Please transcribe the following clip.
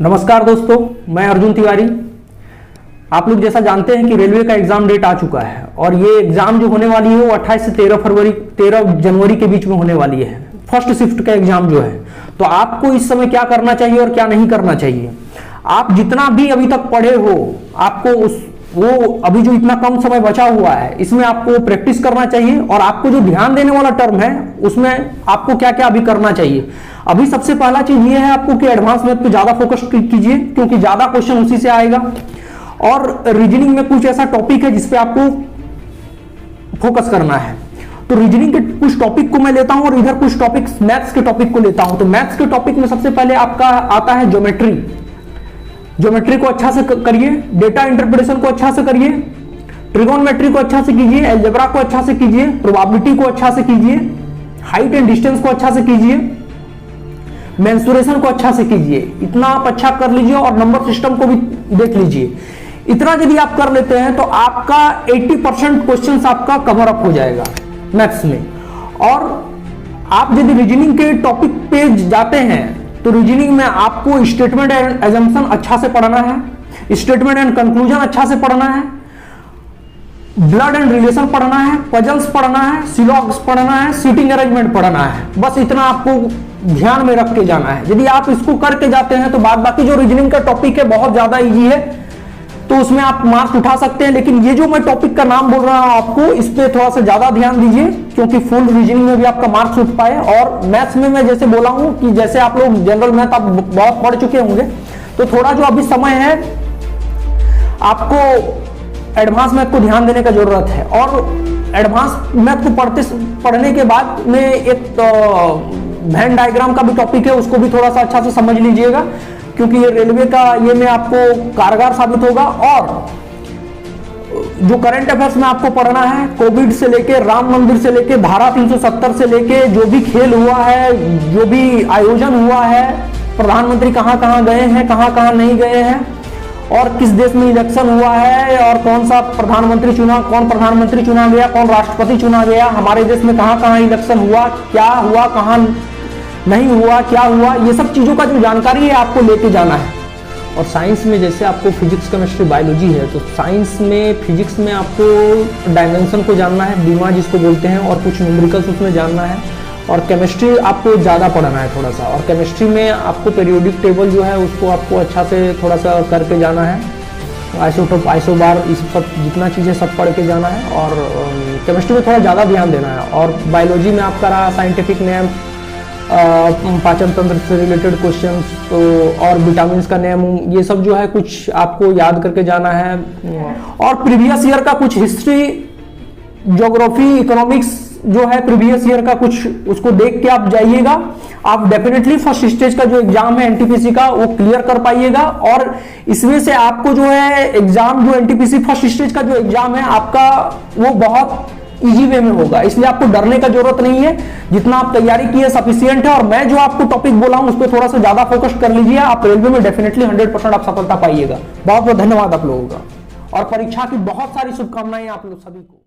नमस्कार दोस्तों, मैं अर्जुन तिवारी। आप लोग जैसा जानते हैं कि रेलवे का एग्जाम डेट आ चुका है और ये एग्जाम जो होने वाली है वो 28 से 13 जनवरी के बीच में होने वाली है। फर्स्ट शिफ्ट का एग्जाम जो है, तो आपको इस समय क्या करना चाहिए और क्या नहीं करना चाहिए। आप जितना भी अभी तक पढ़े हो, आपको वो अभी जो इतना कम समय बचा हुआ है इसमें आपको प्रैक्टिस करना चाहिए और आपको जो ध्यान देने वाला टर्म है उसमें आपको क्या क्या अभी करना चाहिए। अभी सबसे पहला चीज ये है आपको कि एडवांस मैथ पे ज्यादा फोकस कीजिए, क्योंकि ज्यादा क्वेश्चन उसी से आएगा। और रीजनिंग में कुछ ऐसा टॉपिक है जिसपे आपको फोकस करना है, तो रीजनिंग के कुछ टॉपिक को मैं लेता हूं और इधर कुछ टॉपिक मैथ्स के टॉपिक को लेता हूं। तो मैथ्स के टॉपिक में सबसे पहले आपका आता है ज्योमेट्री को अच्छा से करिए, डेटा इंटरप्रिटेशन को अच्छा से करिए, ट्रिगोनोमेट्री को अच्छा से कीजिए, अलजेब्रा को अच्छा से कीजिए, प्रोबेबिलिटी को अच्छा से कीजिए, हाइट एंड डिस्टेंस को अच्छा से कीजिए, मेंसुरेशन को अच्छा से कीजिए। इतना आप अच्छा कर लीजिए और नंबर सिस्टम को भी देख लीजिए। इतना यदि आप कर लेते हैं तो आपका 80% क्वेश्चंस आपका कवर अप हो जाएगा मैथ्स में। और आप यदि रीजनिंग के टॉपिक पे जाते हैं तो रीजनिंग में आपको स्टेटमेंट एंड एजम्पशन अच्छा से पढ़ना है, स्टेटमेंट एंड कंक्लूजन अच्छा से पढ़ना है, ब्लड एंड रिलेशन पढ़ना है, पजल्स पढ़ना है, सिलॉग्स पढ़ना है, सीटिंग अरेंजमेंट पढ़ना है। बस इतना आपको ध्यान में रख के जाना है। यदि आप इसको करके जाते हैं तो बाद बाकी जो रीजनिंग का टॉपिक है बहुत ज्यादा इजी है, तो उसमें आप मार्क्स उठा सकते हैं। लेकिन ये जो मैं टॉपिक का नाम बोल रहा हूं आपको, इस पे थोड़ा सा ज्यादा ध्यान दीजिए, क्योंकि फुल रीजनिंग में भी आपका मार्क्स उठ पाए। और मैथ्स में मैं जैसे बोला हूं कि जैसे आप लोग जनरल मैथ आप बहुत पढ़ चुके होंगे, तो थोड़ा जो अभी समय है आपको एडवांस मैथ को ध्यान देने का जरूरत है। और एडवांस मैथ को पढ़ने के बाद में एक वेन डायग्राम का भी टॉपिक है, उसको भी थोड़ा सा अच्छा से समझ लीजिएगा, क्योंकि ये रेलवे का ये में आपको कारगर साबित होगा। और जो करंट अफेयर्स में आपको पढ़ना है, कोविड से लेके, राम मंदिर से लेके, धारा 370 से लेके, जो भी खेल हुआ है, जो भी आयोजन हुआ है, प्रधानमंत्री कहां कहां गए हैं, कहां कहां नहीं गए हैं, और किस देश में इलेक्शन हुआ है, और कौन सा प्रधानमंत्री चुना, कौन प्रधानमंत्री चुना गया, कौन राष्ट्रपति चुना गया, हमारे देश में कहां कहां इलेक्शन हुआ, क्या हुआ, कहां नहीं हुआ, क्या हुआ, ये सब चीजों का जो जानकारी है आपको लेके जाना है। और साइंस में जैसे आपको फिजिक्स, केमिस्ट्री, बायोलॉजी है, तो साइंस में फिजिक्स में आपको डायमेंशन को जानना है, बीमा जिसको बोलते हैं, और कुछ न्यूमेरिकल्स उसमें जानना है। और केमिस्ट्री आपको ज़्यादा पढ़ना है थोड़ा सा, और केमिस्ट्री में आपको पीरियोडिक टेबल जो है उसको आपको अच्छा से थोड़ा सा करके जाना है, आइसोटोप, आइसोबार, इस सब जितना चीज़ें सब पढ़ के जाना है। और केमिस्ट्री में थोड़ा ज़्यादा ध्यान देना है। और बायोलॉजी में आपका रहा साइंटिफिक नेम, पाचन तंत्र से रिलेटेड क्वेश्चंस, तो और विटामिन का नेम, ये सब जो है कुछ आपको याद करके जाना है। और प्रीवियस ईयर का कुछ हिस्ट्री, ज्योग्राफी, इकोनॉमिक्स जो है प्रीवियस ईयर का कुछ, उसको देख के आप जाइएगा। आप डेफिनेटली फर्स्ट स्टेज का जो एग्जाम है एनटीपीसी का वो क्लियर कर पाइएगा। और इसमें से आपको जो है एग्जाम, जो एनटीपीसी फर्स्ट स्टेज का जो एग्जाम है आपका, वो बहुत इजी वे में होगा, इसलिए आपको डरने का जरूरत नहीं है। जितना आप तैयारी की है सफिशिएंट है। और मैं जो आपको टॉपिक बोला हूं उस पर थोड़ा सा ज्यादा फोकस कर लीजिए, आप रेलवे में डेफिनेटली 100% आप सफलता पाइएगा। बहुत बहुत धन्यवाद आप लोगों का, और परीक्षा की बहुत सारी शुभकामनाएं आप लोग सभी को।